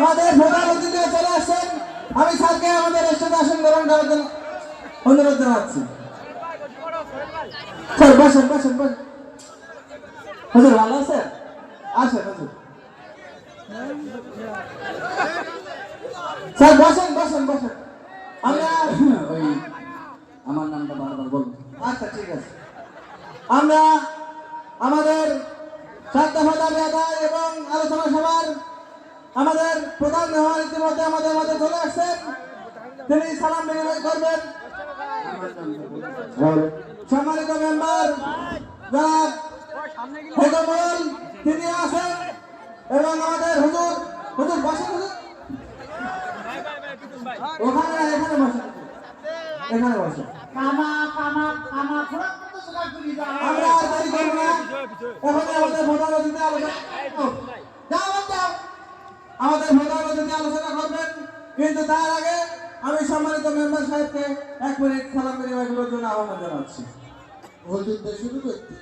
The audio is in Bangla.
আমাদের প্রধান অতিথি চলে আসছেন। আমি স্যারকে আমাদের স্টেজে আসন গ্রহণ করার জন্য অনুরোধ জানাচ্ছি। স্যার বসেন বসেন বসেন। হুজুর ভালো আছেন? আসেন হুজুর। স্যার বসেন বসেন বসেন। আমরা ওই আমার নামটা বারবার বলবো। আচ্ছা ঠিক আছে। আমরা আমাদের স্বার্থপর দাবি আদায় এবং আলোচনা সভার আমাদের প্রধান মেহমান ইতিমধ্যে আমাদের মাঝে চলে আসছেন। তিনি সালাম বিনিময় করবেন। সম্মানিত মেম্বার জনাব হেদমুল তিনি আছেন এবং আমাদের হুজুর হুজুর বসেন হুজুর। ওখানে এখানে বসেন, এখানে বসেন। আমরা আর দেরি করব না। এখন আমাদের প্রধান অতিথি আলোচনা আমাদের প্রধান অতিথি আলোচনা করবেন, কিন্তু তার আগে আমি সম্মানিত মেম্বার সাহেবকে 1 মিনিট সালাম বিনিময়গুলোর জন্য আহ্বান জানাচ্ছি। হুজুর শুরু করতে